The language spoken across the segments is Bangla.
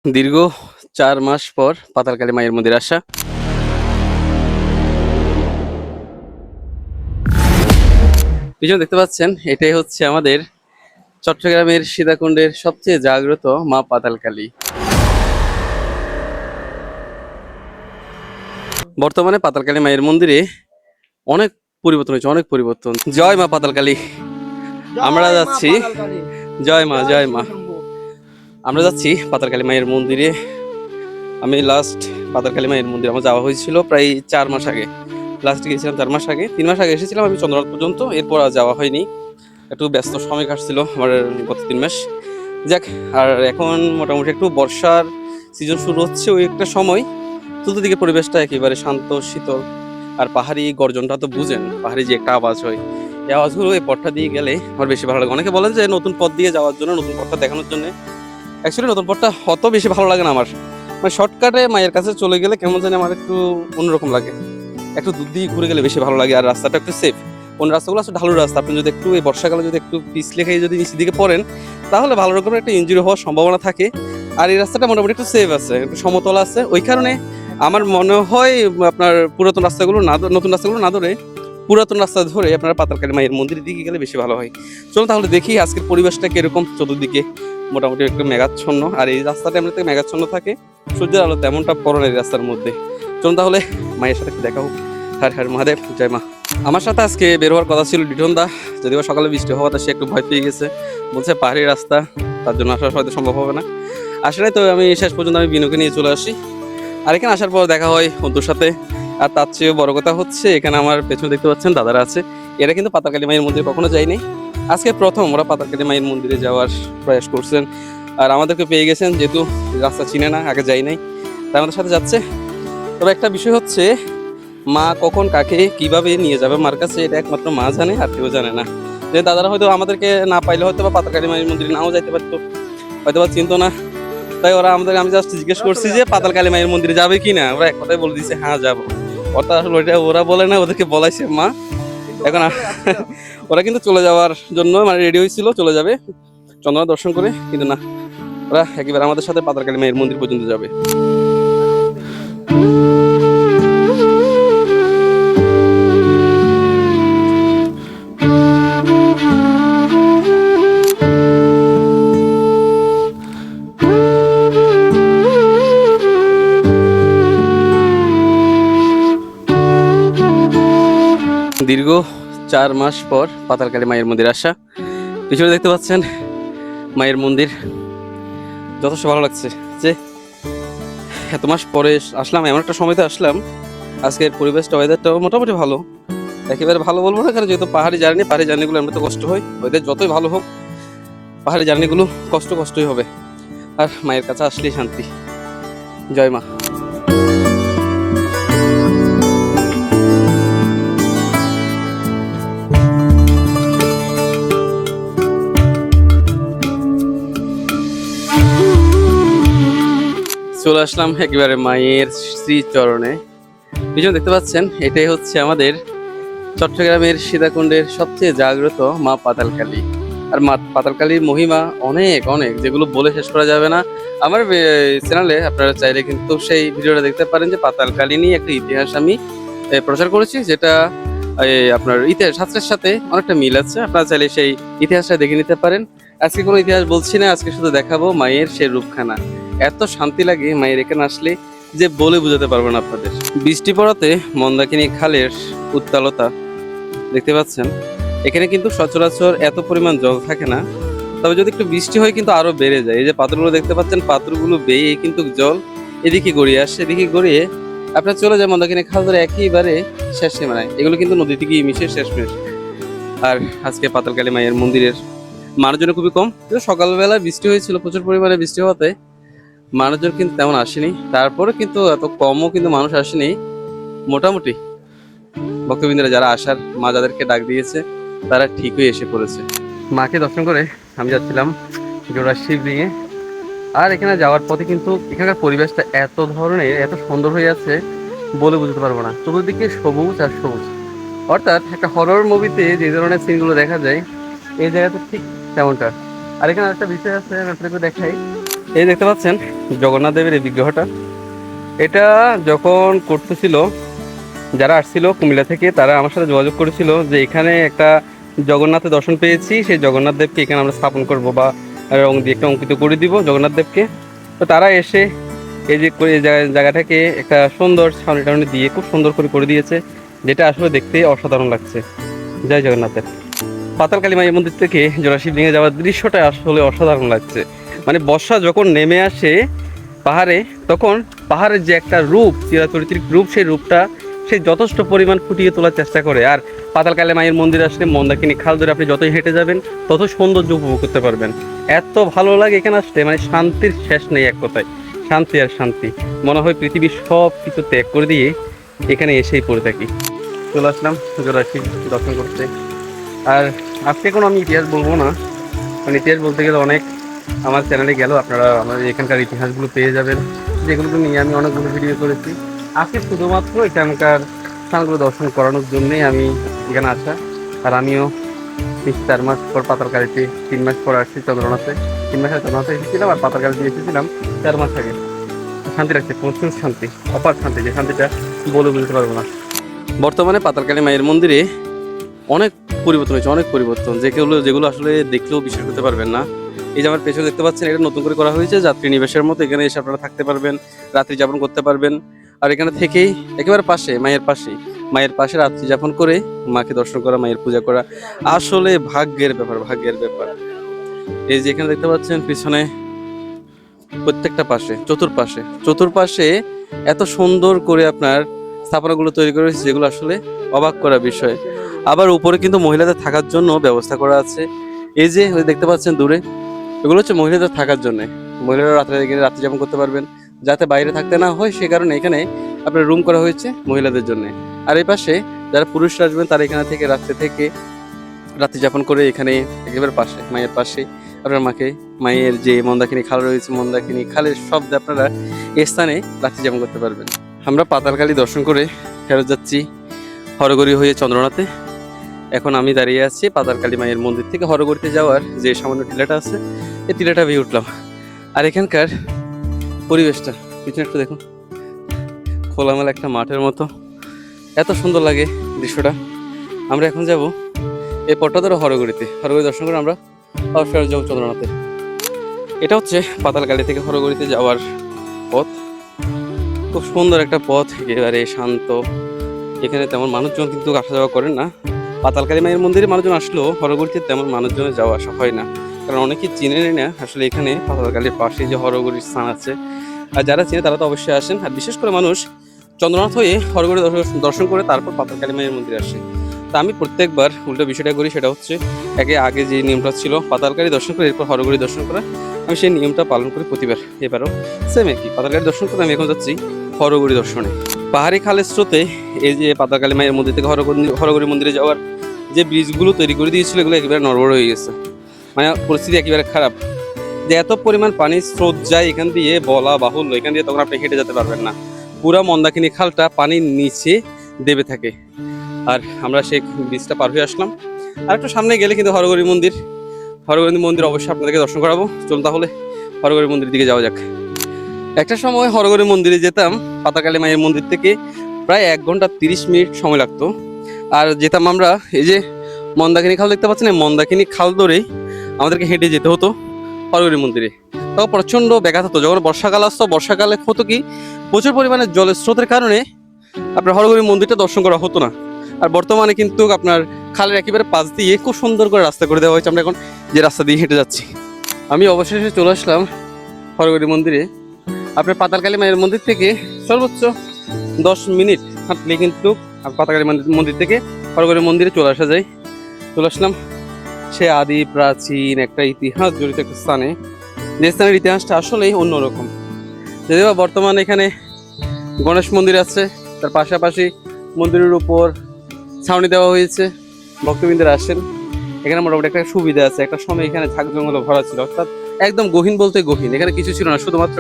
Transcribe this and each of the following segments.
দীর্ঘ ৪ মাস পর পাতালকালী মায়ের মন্দিরে আসা। পিছনে দেখতে পাচ্ছেন, এটাই হচ্ছে আমাদের চট্টগ্রামের সীতাকুণ্ডের সবচেয়ে জাগ্রত মা পাতালকালী। বর্তমানে পাতালকালী মায়ের মন্দিরে অনেক পরিবর্তন হয়েছে, অনেক পরিবর্তন। জয় মা পাতালকালী। আমরা যাচ্ছি, জয় মা জয় মা। আমরা যাচ্ছি পাতালকালী মায়ের মন্দিরে। আমি লাস্ট পাতালকালী মায়ের মন্দিরে আমার যাওয়া হয়েছিল প্রায় ৪ মাস আগে। লাস্ট গিয়েছিলাম ৪ মাস আগে, ৩ মাস আগে এসেছিলাম আমি চন্দ্রনাথ পর্যন্ত, এরপর আর যাওয়া হয়নি। একটু ব্যস্ত সময় কাটছিল আমার গত ৩ মাস। যাক, আর এখন মোটামুটি একটু বর্ষার সিজন শুরু হচ্ছে, ওই একটা সময়। চতুর্দিকে পরিবেশটা একেবারে শান্ত শীতল, আর পাহাড়ি গর্জনটা তো বুঝেন, পাহাড়ি যে একটা আওয়াজ হয়, এই আওয়াজগুলো এই পথটা দিয়ে গেলে আমার বেশি ভালো লাগে। অনেকে বলেন যে নতুন পথ দিয়ে যাওয়ার জন্য, নতুন পথটা দেখানোর জন্য। অ্যাকচুয়ালি নতুন পথটা অত বেশি ভালো লাগে না আমার। মানে শর্টকাটে মায়ের কাছে চলে গেলে কেমন জানি আমার একটু অন্যরকম লাগে। একটু দূর দিয়ে ঘুরে গেলে বেশি ভালো লাগে, আর রাস্তাটা একটু সেফ। কোন রাস্তাগুলো আসলে ঢালু রাস্তা, আপনি যদি একটু এই বর্ষাকালে যদি একটু পিছলে খেয়ে যদি নিচের দিকে পড়েন, তাহলে ভালো রকমের একটা ইনজুরি হওয়ার সম্ভাবনা থাকে। আর এই রাস্তাটা মোটামুটি একটু সেফ আছে, একটু সমতল আছে, ওই কারণে আমার মনে হয় আপনার পুরাতন রাস্তাগুলো না, নতুন রাস্তাগুলো না ধরে পুরাতন রাস্তা ধরে আপনারা পাতালকালী মায়ের মন্দিরের দিকে গেলে বেশি ভালো হয়। চলুন তাহলে দেখি আজকের পরিবেশটা কিরকম। চতুর্দিকে মোটামুটি একটু মেঘাচ্ছন্ন, আর এই রাস্তাটা এমনিতে মেঘাচ্ছন্ন থাকে, সূর্যের আলো তেমনটা পড়ে না এই রাস্তার মধ্যে। চলুন তাহলে মায়ের সাথে একটু দেখা হোক। হর হর মহাদেব, জয় মা। আমার সাথে আজকে বের হওয়ার কথা ছিল লিটন দা, যদিও সকালে বৃষ্টি হওয়াতে সে একটু ভয় পেয়ে গেছে, বলছে পাহাড়ি রাস্তা, তার জন্য আসা হয়তো সম্ভব হবে না। আসলে তো আমি শেষ পর্যন্ত আমি বিনুকে নিয়ে চলে আসি, আর এখানে আসার পর দেখা হয় বন্ধুর সাথে। আর তার চেয়ে বড় কথা হচ্ছে, এখানে আমার পেছনে দেখতে পাচ্ছেন দাদারা আছে, এরা কিন্তু পাতালকালী মায়ের মন্দিরে কখনো যায়নি, আজকে প্রথম ওরা পাতালকালী মায়ের মন্দিরে যাওয়ার প্রয়াস করছেন। আর আমাদেরকে পেয়ে গেছেন, যেহেতু রাস্তা চিনে না, আগে যাই নাই, তাই আমাদের সাথে যাচ্ছে। তবে একটা বিষয় হচ্ছে, মা কখন কাকে কিভাবে নিয়ে যাবে মার কাছে, এটা একমাত্র মা জানে, আর কেউ জানে না। যে দাদারা হয়তো আমাদেরকে না পাইলে হয়তো বা পাতালকালী মায়ের মন্দিরে নাও যাইতে পারতো, হয়তো বা চিনতো না। তাই ওরা আমাদের, আমি জাস্ট জিজ্ঞেস করছি যে পাতালকালী মায়ের মন্দিরে যাবে কি না, ওরা এক কথাই বলে দিয়েছে হ্যাঁ যাবো। অর্থাৎ আসলে ওইটা ওরা বলে না, ওদেরকে বলাইছে মা। এখন ওরা কিন্তু চলে যাওয়ার জন্য মানে রেডি হয়েছিল, চলে যাবে চন্দ্রনাথ দর্শন করে, কিন্তু না, ওরা একেবারে আমাদের সাথে পাতালকালী মায়ের মন্দির পর্যন্ত যাবে। দীর্ঘ ৪ মাস পর পাতালকালী মায়ের মন্দির আসা। পিছনে দেখতে পাচ্ছেন মায়ের মন্দির, যথেষ্ট ভালো লাগছে যে এত মাস পরে আসলাম, এমন একটা সময়তে আসলাম। আজকের পরিবেশটা, ওয়েদারটাও মোটামুটি ভালো, একেবারে ভালো বলবো না, কারণ যেহেতু পাহাড়ি জার্নিগুলো এমনি তো কষ্ট হয়, ওয়েদার যতই ভালো হোক পাহাড়ি জার্নিগুলো কষ্টই হবে। আর মায়ের কাছে আসলেই শান্তি। জয় মা। চলে আসলাম একেবারে মায়ের শ্রীচরণে। পিছনে দেখতে পাচ্ছেন, এটাই হচ্ছে আমাদের চট্টগ্রামের সীতাকুণ্ডের সবচেয়ে জাগ্রত মা পাতালকালী। আর মা পাতালকালীর মহিমা অনেক অনেক, যেগুলো বলে শেষ করা যাবে না। আমার চ্যানেলে আপনারা চাইলে কিন্তু সেই ভিডিওটা দেখতে পারেন, যে পাতালকালী নিয়ে একটা ইতিহাস আমি প্রচার করেছি, যেটা আপনার ইতিহাস শাস্ত্রের সাথে অনেকটা মিল আছে। আপনারা চাইলে সেই ইতিহাসটা দেখে নিতে পারেন। আজকে কোনো ইতিহাস বলছি না, আজকে শুধু দেখাবো মায়ের সেই রূপখানা। এত শান্তি লাগে মায়ের এখানে আসলে, যে বলে বোঝাতে পারবো না আপনাদের। বৃষ্টি পড়াতে মন্দাকিনী খালের উত্তালতা দেখতে পাচ্ছেন। এখানে কিন্তু সচরাচর এত পরিমাণ জল থাকে না, তবে যদি একটু বৃষ্টি হয় কিন্তু আরো বেড়ে যায়। এই যে পাথরগুলো দেখতে পাচ্ছেন, পাথরগুলো বেয়ে কিন্তু জল এদিকে গড়িয়ে আসে, এদিকে গড়িয়ে আপনার চলে যায় মন্দাকিনী খাল ধরে একেবারে শেষ সীমানায়। এগুলো কিন্তু নদী থেকে মিশে শেষমেশ। আর আজকে পাতালকালী মায়ের মন্দিরের মানুষজন খুবই কম, কিন্তু সকালবেলা বৃষ্টি হয়েছিল, প্রচুর পরিমাণে বৃষ্টি হওয়াতে মানুষজন কিন্তু তেমন আসেনি। তারপরে কিন্তু এত কমও কিন্তু মানুষ আসেনি, মোটামুটি ভক্তবৃন্দরা যারা আসার, মা যাদেরকে ডাক দিয়েছে, তারা ঠিকই এসে পড়েছে। মাকে দর্শন করে আমি যাচ্ছিলাম জোড়া শিবলিঙ্গে। আর এখানে যাওয়ার পথে কিন্তু এখানকার পরিবেশটা এত ধরনের, এত সুন্দর হয়ে আছে, বলে বুঝতে পারবো না। চতুর্দিকে সবুজ আর সবুজ, অর্থাৎ একটা হরর মুভিতে যে ধরনের সিনগুলো দেখা যায়, এই জায়গাতে ঠিক তেমনটা। আর এখানে একটা বিষয় আছে, আমি আপনাকে দেখাই। এই দেখতে পাচ্ছেন জগন্নাথ দেবের এই বিগ্রহটা, এটা যখন করতেছিল যারা আসছিল কুমিল্লা থেকে তারা আমার সাথে যোগাযোগ করেছিল যে এখানে একটা জগন্নাথের দর্শন পেয়েছি, সেই জগন্নাথ দেবকে এখানে আমরা স্থাপন করব বা রং দিয়ে একটা অঙ্কিত করে দিব জগন্নাথ দেবকে। তো তারা এসে এই যে জায়গাটাকে একটা সুন্দর ছাউনি টাউনি দিয়ে খুব সুন্দর করে দিয়েছে, যেটা আসলে দেখতে অসাধারণ লাগছে। জয় জগন্নাথের। পাতালকালী মায়ের মন্দির থেকে জোড়া শিবলিঙ্গে যাওয়ার দৃশ্যটা আসলে অসাধারণ লাগছে। মানে বর্ষা যখন নেমে আসে পাহাড়ে, তখন পাহাড়ের যে একটা রূপ, চিরাচরিত্রিক রূপ, সেই রূপটা সে যথেষ্ট পরিমাণ ফুটিয়ে তোলার চেষ্টা করে। আর পাতালকালী মায়ের মন্দির আসলে মন্দাকিনী খাল ধরে আপনি যতই হেঁটে যাবেন তত সৌন্দর্য উপভোগ করতে পারবেন। এত ভালো লাগে এখানে আসলে, মানে শান্তির শেষ নেই, এক কথায় শান্তি আর শান্তি। মনে হয় পৃথিবীর সব কিছু ত্যাগ করে দিয়ে এখানে এসেই পড়ে থাকি। চলে আসলাম জোড়া শিব দর্শন করতে। আর আজকে কোনো আমি ইতিহাস বলবো না, মানে ইতিহাস বলতে গেলে অনেক আমার চ্যানেলে গেল, আপনারা আমাদের এখানকার ইতিহাসগুলো পেয়ে যাবেন, যেগুলো নিয়ে আমি অনেকগুলো ভিডিও করেছি। আজকে শুধুমাত্র এখানকার স্থানগুলো দর্শন করানোর জন্যই আমি এখানে আসা। আর আমিও 4 মাস পর পাতালকালীতে, 3 মাস পর আসছি চন্দ্রনাথে। 3 মাস আগে চন্দ্রনাথে এসেছিলাম, আর পাতালকালীতে এসেছিলাম 4 মাস আগে। শান্তি লাগছে, প্রচুর শান্তি, অপার শান্তি, যে শান্তিটা বলে বুঝতে পারবো না। বর্তমানে পাতালকালী মায়ের মন্দিরে অনেক পরিবর্তন হয়েছে, অনেক পরিবর্তন, যেগুলো আসলে দেখলেও বিশ্বাস করতে পারবেন না। এই যে আমার পেছনে দেখতে পাচ্ছেন, এটা নতুন করে করা হয়েছে যাত্রী নিবাসের মতো। এখানে এসে আপনারা থাকতে পারবেন, রাত্রি যাপন করতে পারবেন। আর এখানে থেকেই একেবারে পাশে, মায়ের পাশে রাত্রি যাপন করে মাকে দর্শন করা, মায়ের পূজা করা আসলে ভাগ্যের ব্যাপার, ভাগ্যের ব্যাপার। এই যে এখানে দেখতে পাচ্ছেন পিছনে প্রত্যেকটা পাশে, চতুর্পাশে এত সুন্দর করে আপনার স্থাপনাগুলো তৈরি করে রয়েছে, যেগুলো আসলে অবাক করা বিষয়। আবার উপরে কিন্তু মহিলাদের থাকার জন্য ব্যবস্থা করা আছে। এই যে দেখতে পাচ্ছেন দূরে, এগুলো হচ্ছে মহিলাদের থাকার জন্য। মহিলারা রাত্রি যাপন করতে পারবেন, যাতে বাইরে থাকতে না হয়, সে কারণে এখানে আপনার রুম করা হয়েছে মহিলাদের জন্য। আর এই পাশে যারা পুরুষরা আসবেন তারা এখানে থেকে রাত্রি যাপন করে এখানে একেবারে পাশে, মায়ের পাশে আপনার মায়ের যে মন্দাকিনী খাল রয়েছে, মন্দাকিনী খালের শব্দে আপনারা এই স্থানে রাত্রি যাপন করতে পারবেন। আমরা পাতালকালী দর্শন করে ফেরত যাচ্ছি হরগড়ি হয়ে চন্দ্রনাথে। এখন আমি দাঁড়িয়ে আছি পাতালকালী মায়ের মন্দির থেকে হরগড়িতে যাওয়ার যে সামান্য টিলাটা আছে, এই টিলাটা ভেয়ে উঠলাম। আর এখানকার পরিবেশটা পিছনে একটু দেখুন, খোলামেলা একটা মাঠের মতো, এত সুন্দর লাগে দৃশ্যটা। আমরা এখন যাব এই পথটা ধরো হরগড়ি দর্শন করে আমরা ফেরত যাবো চন্দ্রনাথে। এটা হচ্ছে পাতালকালী থেকে হরগড়িতে যাওয়ার পথ। খুব সুন্দর একটা পথ, একেবারে শান্ত। এখানে তেমন মানুষজন কিন্তু আসা যাওয়া করেন না। পাতালকালী মায়ের মন্দিরে মানুষজন আসলেও হরগড়িতে তেমন মানুষজনের যাওয়া আসা হয় না, কারণ অনেকেই চিনে নেয় না আসলে এখানে পাতালকালীর পাশে যে হরগড়ির স্থান আছে। আর যারা চিনে তারা তো অবশ্যই আসেন। আর বিশেষ করে মানুষ চন্দ্রনাথ হয়ে হরগড়ি দর্শন করে তারপর পাতালকালী মায়ের মন্দিরে আসে। তা আমি প্রত্যেকবার উল্টো বিষয়টা করি, সেটা হচ্ছে আগে যে নিয়মটা ছিল পাতালকালী দর্শন করে এরপর হরগড়ি দর্শন করা, আমি সেই নিয়মটা পালন করি প্রতিবার। এবারও সেম একই, পাতালকালী দর্শন করে আমি এখন যাচ্ছি হরগড়ি দর্শনে। পাহাড়ি খালের স্রোতে এই যে পাতালকালী মায়ের মন্দির থেকে হরগড়ি মন্দিরে যাওয়ার যে ব্রিজগুলো তৈরি করে দিয়েছিল, এগুলো একেবারে নড়বড় হয়ে গেছে। মানে পরিস্থিতি একেবারে খারাপ, যে এত পরিমাণ পানির স্রোত যায় এখান দিয়ে বলা বাহুল্য। এখান দিয়ে তখন আপনি হেঁটে যেতে পারবেন না, পুরা মন্দাকিনী খালটা পানির নিচে দেবে থাকে। আর আমরা সেই ব্রিজটা পার হয়ে আসলাম। আর একটু সামনে গেলে কিন্তু হরগড়ি মন্দির অবশ্যই আপনাদেরকে দর্শন করাবো। চলুন তাহলে হরগড়ি মন্দিরের দিকে যাওয়া যাক। একটা সময় হরগড়ি মন্দিরে যেতাম পাতালকালী মায়ের মন্দির থেকে প্রায় 1 ঘন্টা 30 মিনিট সময় লাগতো। আর যেতাম আমরা এই যে মন্দাকিনী খাল দেখতে পাচ্ছেন, মন্দাকিনী খাল ধরেই আমাদেরকে হেঁটে যেতে হতো হরগড়ি মন্দিরে। তাও প্রচণ্ড ব্যাঘাত হতো যখন বর্ষাকাল আসতো। বর্ষাকালে হতো কি, প্রচুর পরিমাণে জলের স্রোতের কারণে আপনার হরগড়ি মন্দিরটা দর্শন করা হতো না। আর বর্তমানে কিন্তু আপনার খালের একেবারে পাশ দিয়ে খুব সুন্দর করে রাস্তা করে দেওয়া হয়েছে। আমরা এখন যে রাস্তা দিয়ে হেঁটে যাচ্ছি। আমি অবশেষে চলে আসলাম হরগড়ি মন্দিরে। আপনার পাতালকালী মায়ের মন্দির থেকে সর্বোচ্চ 10 মিনিট হাঁটলে কিন্তু পাতালকালী মন্দির থেকে হরগড়ি মন্দিরে চলে আসলাম সে আদি প্রাচীন একটা ইতিহাস জড়িত একটা স্থানে, যে স্থানের ইতিহাসটা আসলেই অন্যরকম। যদিও বর্তমানে এখানে গণেশ মন্দির আছে, তার পাশাপাশি মন্দিরের উপর ছাউনি দেওয়া হয়েছে, ভক্তবৃন্দরা আসেন। এখানে মোটামুটি একটা সুবিধা আছে। একটা সময় এখানে ঝাঁক জঙ্গলে ভরা ছিল, অর্থাৎ একদম গহীন বলতে গহীন। এখানে কিছু ছিল না, শুধুমাত্র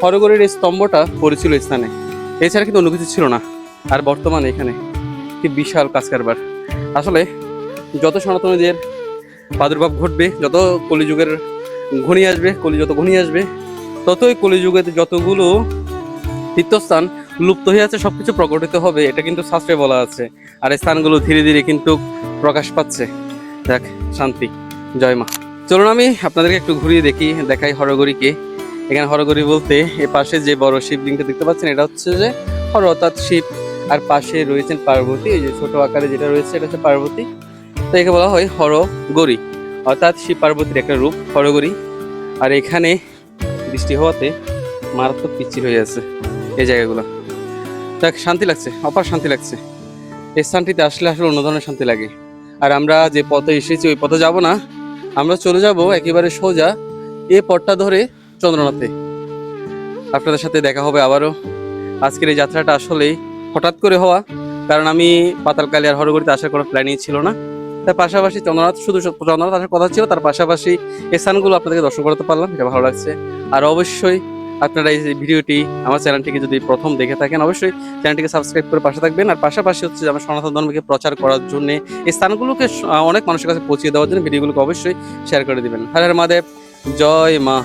হরগড়ির এই স্তম্ভটা পড়েছিল স্থানে, এছাড়া কিন্তু অন্য কিছু ছিল না। আর বর্তমানে এখানে কি বিশাল কাজ কারবার। আসলে যত সনাতনীদের প্রাদুর্ভাব ঘটবে, যত কলিযুগের ঘনিয়ে আসবে, যত ঘনিয়ে আসবে, ততই কলিযুগেতে যতগুলো তীর্থস্থান লুপ্ত হয়ে আছে সবকিছু প্রকটিত হবে, এটা কিন্তু শাস্ত্রে বলা আছে। আর এই স্থানগুলো ধীরে ধীরে কিন্তু প্রকাশ পাচ্ছে। দেখ, শান্তি, জয় মা। চলুন আমি আপনাদেরকে একটু ঘুরিয়ে দেখাই হরগরিকে। এখানে হরগরি বলতে এ পাশে যে বড় শিবলিঙ্গটা দেখতে পাচ্ছেন, এটা হচ্ছে যে হর অর্থাৎ শিব, আর পাশে রয়েছেন পার্বতী। এই যে ছোট আকারে যেটা রয়েছে এটা হচ্ছে পার্বতী। তো একে বলা হয় হরগরি, অর্থাৎ শিব পার্বতীর একটা রূপ হরগরি। আর এখানে বৃষ্টি হওয়াতে মারাত্মক পিচ্ছিল হয়ে আছে এই জায়গাগুলো। দেখ, শান্তি লাগছে, অপার শান্তি লাগছে। এই স্থানটিতে আসলে অন্য ধরনের শান্তি লাগে। আর আমরা যে পথে এসেছি ওই পথে যাব না, আমরা চলে যাব একেবারে সোজা এই পথটা ধরে চন্দ্রনাথে। আপনাদের সাথে দেখা হবে আবারও। আজকের এই যাত্রাটা আসলেই হঠাৎ করে হওয়া, কারণ আমি পাতালকালী আর হরগরিতে আসার কোনো প্ল্যানিং ছিল না। তার পাশাপাশি চন্দ্রনাথ, শুধু চন্দ্রনাথ আসার কথা ছিল, তার পাশাপাশি এই স্থানগুলো আপনাদেরকে দর্শন করতে পারলাম, এটা ভালো লাগছে। আর অবশ্যই আপনারা এই ভিডিওটি, আমার চ্যানেলটিকে যদি প্রথম দেখে থাকেন, অবশ্যই চ্যানেলটিকে সাবস্ক্রাইব করে পাশে থাকবেন। আর পাশাপাশি হচ্ছে যে আমার সনাতন ধর্মকে প্রচার করার জন্য, এই স্থানগুলোকে অনেক মানুষের কাছে পৌঁছে দেওয়ার জন্য ভিডিওগুলোকে অবশ্যই শেয়ার করে দিবেন। হর হর মহাদেব, জয় মা।